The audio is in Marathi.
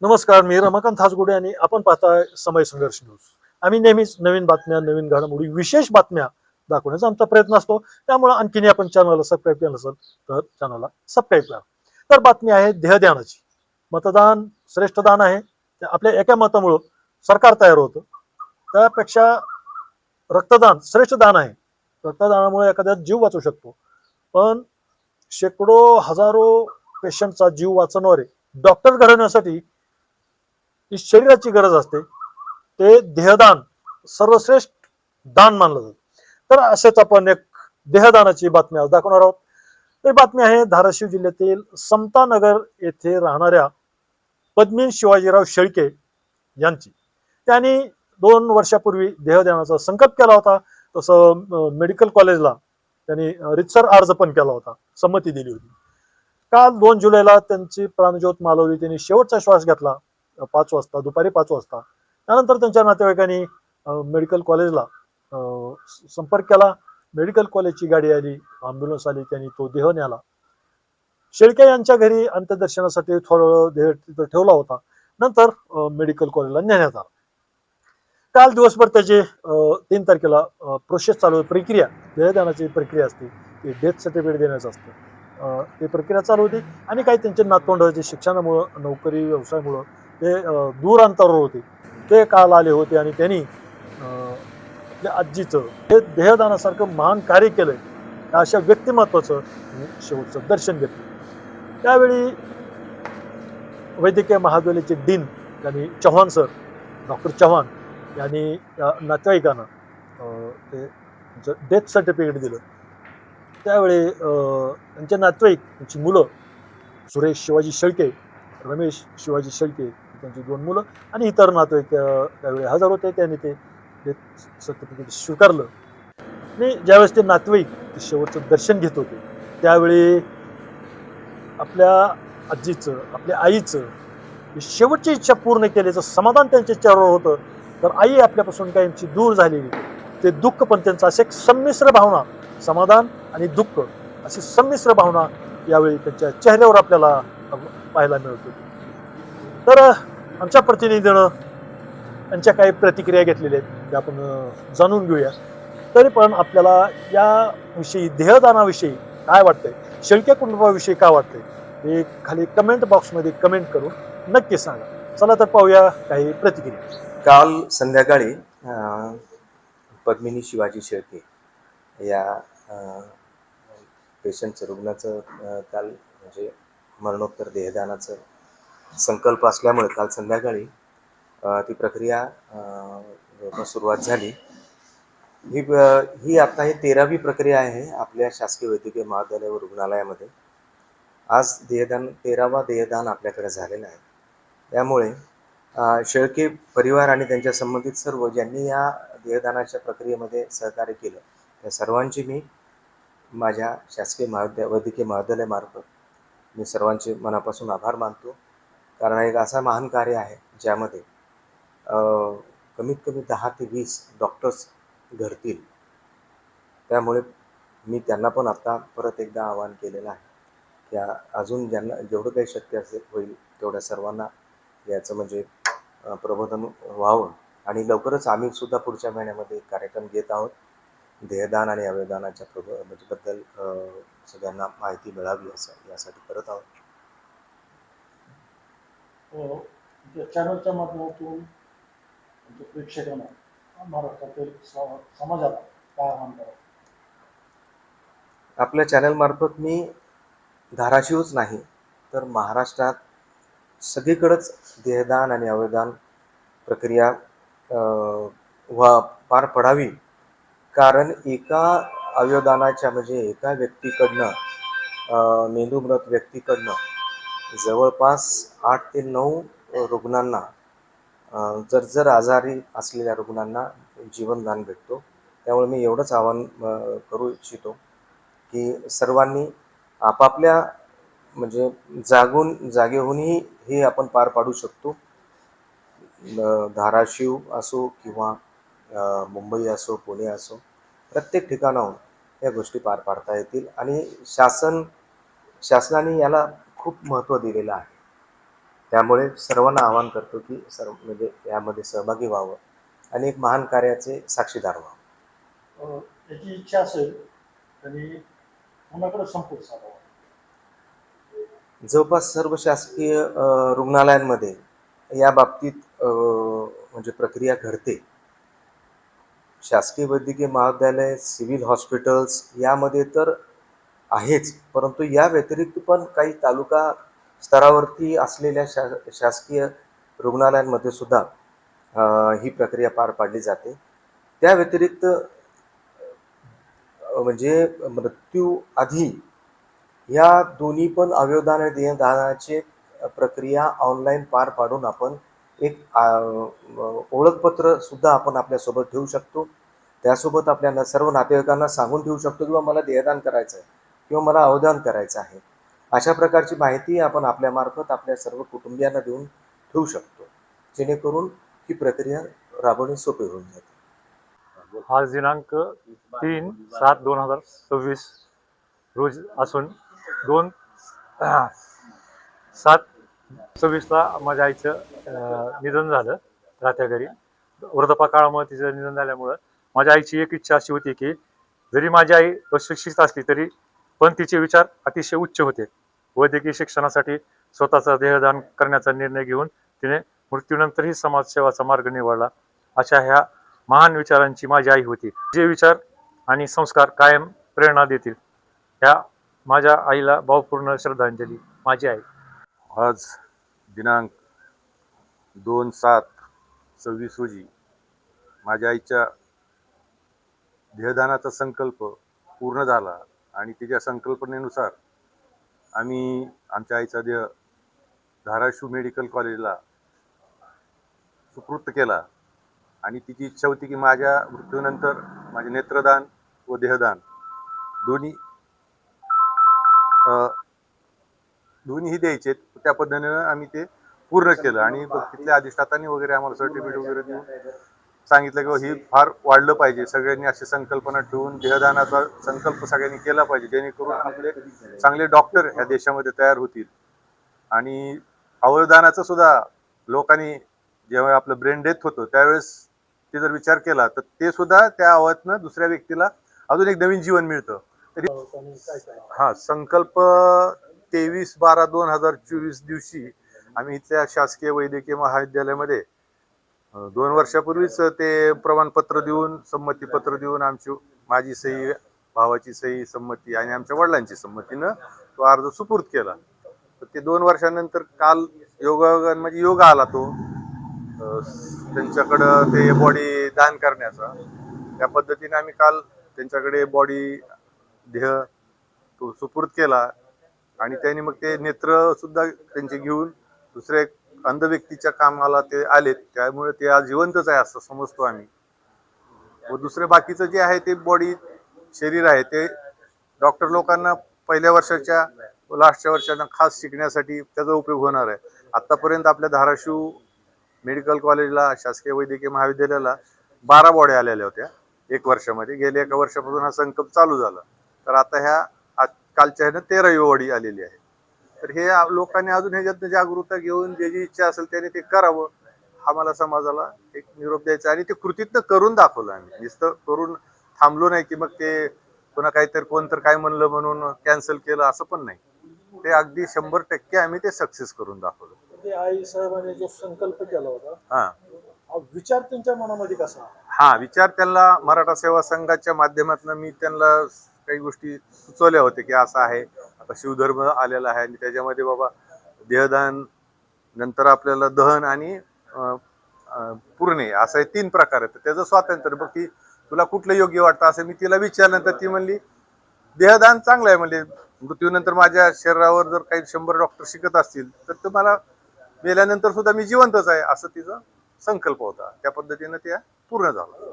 नमस्कार, मी रमाकांत हासगुडे आणि आपण पाहताय समय संघर्ष न्यूज. आम्ही नेहमीच नवीन बातम्या, नवीन घडामोडी, विशेष बातम्या दाखवण्याचा आमचा प्रयत्न असतो. त्यामुळे आणखीनही आपण चॅनलला सबस्क्राईब केलं नसेल तर चॅनलला सबस्क्राईब करा. तर बातमी आहे देहदानाची. मतदान श्रेष्ठ दान आहे. आपल्या एका मतामुळं सरकार तयार होतं. त्यापेक्षा रक्तदान श्रेष्ठ दान आहे. रक्तदानामुळे एखाद्या जीव वाचू शकतो. पण शेकडो हजारो पेशंटचा जीव वाचवणारे डॉक्टर घडवण्यासाठी ही शरीराची गरज असते. ते देहदान सर्वश्रेष्ठ दान मानलं जातं. तर असेच आपण एक देहदानाची बातमी आज दाखवणार आहोत. ही बातमी आहे धाराशिव जिल्ह्यातील समतानगर येथे राहणाऱ्या पद्मिनी शिवाजीराव शेळके यांची. त्यांनी 2 वर्षापूर्वी देहदानाचा संकल्प केला होता. तसं मेडिकल कॉलेजला त्यांनी रितसर अर्ज पण केला होता, संमती दिली होती. काल 2 जुलैला त्यांची प्राणज्योत मालवली. त्यांनी शेवटचा श्वास घेतला 5 वाजता, दुपारी 5 वाजता. त्यानंतर त्यांच्या नातेवाईकांनी मेडिकल कॉलेजला संपर्क केला. मेडिकल कॉलेजची गाडी आली, ॲम्ब्युलन्स आली, त्यांनी तो देह न्याला. शेळके यांच्या घरी अंत्यदर्शनासाठी थोडा वेळ देह तिथं ठेवला होता. नंतर मेडिकल कॉलेजला नेण्यात आला. काल दिवसभर त्याचे 3 तारखेला प्रोसेस चालू, प्रक्रिया, देहदानाची प्रक्रिया असते, ती डेथ सर्टिफिकेट देण्याचं असतं. ती प्रक्रिया चालू होती आणि काही त्यांचे नातवंड जे शिक्षणामुळं, नोकरी व्यवसायामुळं ते दूर अंतरावर होते, ते काल आले होते आणि त्यांनी आपल्या आजीचं हे देहदानासारखं महान कार्य केलंय अशा व्यक्तिमत्वाचं शेवटचं दर्शन घेतलं. त्यावेळी वैद्यकीय महाविद्यालयाचे डीन यांनी चव्हाण सर, डॉक्टर चव्हाण यांनी या नातेवाईकांना ते डेथ सर्टिफिकेट दिलं. त्यावेळी त्यांचे नातेवाईक, त्यांची मुलं सुरेश शिवाजी शेळके, रमेश शिवाजी शेळके, त्यांची 2 मुलं आणि इतर नातेवाईक त्यावेळी हजर होते. त्यांनी ते डेथ सर्टिफिकेट स्वीकारलं आणि ज्यावेळेस ते नातेवाईक ते शेवटचं दर्शन घेत होते त्यावेळी आपल्या आजीचं, आपल्या आईचं शेवटची इच्छा पूर्ण केल्याचं समाधान त्यांच्या चेहऱ्यावर होतं. तर आई आपल्यापासून कायमची दूर झालेली, ते दुःख पण त्यांचं असे एक संमिश्र भावना, समाधान आणि दुःख अशी संमिश्र भावना यावेळी त्यांच्या चेहऱ्यावर आपल्याला पाहायला मिळत होती. तर आमच्या प्रतिनिधीनं त्यांच्या काही प्रतिक्रिया घेतलेल्या आहेत त्या आपण जाणून घेऊया. तरी पण आपल्याला याविषयी, देहदानाविषयी काय वाटतंय, शेळके कुटुंबाविषयी काय वाटतंय, हे खाली कमेंट बॉक्समध्ये कमेंट करून नक्की सांगा. चला तर पाहूया काही प्रतिक्रिया. काल संध्याकाळी पद्मिनी शिवाजी शेळके या पेशंटचं, रुग्णाचं काल म्हणजे मरणोत्तर देहदानाचं संकल्प असल्यामुळे काल संध्याकाळी ती प्रक्रिया सुरुवात झाली. ही आता ही 13वी प्रक्रिया आहे आपल्या शासकीय वैद्यकीय महाविद्यालय व रुग्णालयामध्ये. आज 13वा देहदान आपल्याकडे झालेलं आहे. त्यामुळे शेळके परिवार आणि त्यांच्या संबंधित सर्व ज्यांनी या देहदानाच्या प्रक्रियेमध्ये सहकार्य केलं त्या सर्वांची मी माझ्या शासकीय वैद्यकीय महाविद्यालयामार्फत मी सर्वांचे मनापासून आभार मानतो. कारण एक असा महान कार्य आहे ज्यामध्ये कमीत कमी 10 ते 20 डॉक्टर्स घडतील. त्यामुळे मी त्यांना पण आता परत एकदा आवाहन केलेलं आहे की अजून ज्यांना जेवढं काही शक्य असेल होईल तेवढ्या सर्वांना याचं म्हणजे प्रबोधन व्हावं. आणि लवकरच आम्ही सुद्धा पुढच्या महिन्यामध्ये एक कार्यक्रम घेत आहोत. देहदान आणि अवयवदानाच्या म्हणजे बद्दल सगळ्यांना माहिती मिळावी असं यासाठी करत आहोत. चॅनलच्या माध्यमातून प्रेक्षकांना, महाराष्ट्रातील समाजाला काय आवाहन करा? आपल्या चॅनलमार्फत मी धाराशिवच नाही तर महाराष्ट्रात सगळीकडंच देहदान आणि अवयवदान प्रक्रिया पार पडावी. कारण एका अवयवदानाच्या म्हणजे एका व्यक्तीकडनं, मेंदूमृत व्यक्तीकडनं जवळपास 8 ते 9 रुग्णांना, जर आजारी असलेल्या रुग्णांना जीवनदान भेटतो. त्यामुळे मी एवढंच आवाहन करू इच्छितो की सर्वांनी आपापल्या म्हणजे जागे होऊनही हे आपण पार पाडू शकतो. धाराशिव असो किंवा मुंबई असो, पुणे असो, प्रत्येक ठिकाणाहून या गोष्टी पार पाडता येतील. आणि शासनाने याला खूप महत्त्व दिलेलं आहे. त्यामुळे सर्वांना आवाहन करतो की सर्व म्हणजे यामध्ये सहभागी व्हावं आणि एक महान कार्याचे साक्षीदार व्हावं. याची इच्छा असेल आणि कोणाकडे संपर्क साधावा? जवळपास सर्व शासकीय रुग्णालयांमध्ये या बाबतीत म्हणजे प्रक्रिया घडते. शासकीय वैद्यकीय महाविद्यालय, सिव्हिल हॉस्पिटल्स यामध्ये तर आहेच, परंतु या व्यतिरिक्त पण काही तालुका स्तरावरती असलेल्या शासकीय रुग्णालयांमध्ये सुद्धा ही प्रक्रिया पार पाडली जाते. त्या व्यतिरिक्त म्हणजे मृत्यू आधी या दोन्ही पण अवयवदान आणि देहदानाची प्रक्रिया ऑनलाईन पार पाडून आपण एक ओळखपत्र सुद्धा आपण आपल्यासोबत ठेवू शकतो. त्यासोबत आपल्या सर्व नातेवाईकांना सांगून ठेवू शकतो किंवा मला देहदान करायचं आहे किंवा मला अवदान करायचं आहे. अशा प्रकारची माहिती आपण आपल्यामार्फत आपल्या सर्व कुटुंबियांना देऊन ठेवू शकतो, जेणेकरून ही प्रक्रिया राबवणे सोपे होऊन जाते. आज दिनांक 3/7/2026 रोज असून 2/7/26ला माझ्या आईचं निधन झालं राहत्या घरी. वृद्धापकाळामुळे तिचं निधन झाल्यामुळं माझ्या आईची एक इच्छा अशी होती की जरी माझी आई अशिक्षित असली तरी पण तिचे विचार अतिशय उच्च होते. वैद्यकीय शिक्षणासाठी स्वतःचा देहदान करण्याचा निर्णय घेऊन तिने मृत्यूनंतरही समाजसेवाचा मार्ग निवडला. अशा ह्या महान विचारांची माझी आई होती. जे विचार आणि संस्कार कायम प्रेरणा देतील. ह्या माझ्या आईला भावपूर्ण श्रद्धांजली. माझी आई. आज दिनांक 2/7/26 रोजी माझ्या आईच्या देहदानाचा संकल्प पूर्ण झाला आणि तिच्या संकल्पनेनुसार आम्ही आमच्या आईचा देह धाराशिव मेडिकल कॉलेजला सुपूर्त केला आणि तिची इच्छा होती की माझ्या मृत्यूनंतर माझे नेत्रदान व देहदान दोन्हीही द्यायचे. त्या पद्धतीनं आम्ही ते पूर्ण केलं आणि तिथल्या अधिष्ठातांनी वगैरे आम्हाला सर्टिफिकेट वगैरे देऊन सांगितलं की ही फार वाढलं पाहिजे. सगळ्यांनी अशी संकल्पना ठेवून देहदानाचा संकल्प सगळ्यांनी केला पाहिजे, जेणेकरून आपले चांगले डॉक्टर ह्या देशामध्ये तयार होतील. आणि अवयवदानाचं सुद्धा लोकांनी जेव्हा आपलं ब्रेन डेथ होतं त्यावेळेस ते जर विचार केला तर ते सुद्धा त्या अवयवातनं दुसऱ्या व्यक्तीला अजून एक नवीन जीवन मिळतं. तरी हा संकल्प 23/12/2024 दिवशी आम्ही इथल्या शासकीय वैद्यकीय महाविद्यालयामध्ये 2 वर्षापूर्वीच ते प्रमाणपत्र देऊन संमतीपत्र देऊन माझी सही, भावाची सही, संमती आणि आमच्या वडिलांची संमतीनं तो अर्ज सुपूर्द केला. तर ते 2 वर्षानंतर काल योगायोगाने म्हणजे योग आला तो त्यांच्याकडं ते बॉडी दान करण्याचा. त्या पद्धतीने आम्ही काल त्यांच्याकडे बॉडी देह तो सुपूर्द केला आणि त्यांनी मग ते नेत्र सुद्धा त्यांचे घेऊन दुसऱ्या एक अंध व्यक्तीच्या कामाला ते आलेत. त्यामुळे ते आज जिवंतच आहे असं समजतो आम्ही. व दुसरे बाकीचं जे आहे ते बॉडी शरीर आहे ते डॉक्टर लोकांना पहिल्या वर्षाच्या लास्टच्या वर्षांना खास शिकण्यासाठी त्याचा उपयोग होणार आहे. आतापर्यंत आपल्या धाराशिव मेडिकल कॉलेजला शासकीय वैद्यकीय महाविद्यालयाला 12 बॉड्या आलेल्या होत्या 1 वर्षामध्ये. गेल्या 1 वर्षापासून हा संकल्प चालू झाला. तर आता ह्या कालच्या ह्यानं 13वी बॉडी आलेली आहे. तर हे लोकांनी अजून ह्याच्यात जागरूकता घेऊन जे जी इच्छा असेल त्याने ते करावं हा मला समाजाला एक निरोप द्यायचा. आणि ते कृतीतनं करून दाखवलं आम्ही. नुसतं करून थांबलो नाही की मग ते पुन्हा काहीतरी कोणतर काय म्हणलं म्हणून कॅन्सल केलं असं पण नाही. ते अगदी 100% आम्ही ते सक्सेस करून दाखवलं. ते आई साहेबांनी जो संकल्प केला होता हा विचार त्यांच्या मनामध्ये कसा? हा विचार त्यांना मराठा सेवा संघाच्या माध्यमातून मी त्यांना काही गोष्टी सुचवल्या होत्या की असं आहे आता शिवधर्म आलेला आहे आणि त्याच्यामध्ये बाबा देहदान नंतर आपल्याला दहन आणि पुरणे असं 3 प्रकार आहेत. त्याचं स्वातंत्र्य बघ की तुला कुठलं योग्य वाटतं असं मी तिला विचारल्यानंतर ती म्हणली देहदान चांगलं आहे. म्हणजे मृत्यूनंतर माझ्या शरीरावर जर काही 100 डॉक्टर शिकत असतील तर तुम्हाला मेल्यानंतर सुद्धा मी जिवंतच आहे असं तिचा संकल्प होता. त्या पद्धतीनं त्या पूर्ण झाला.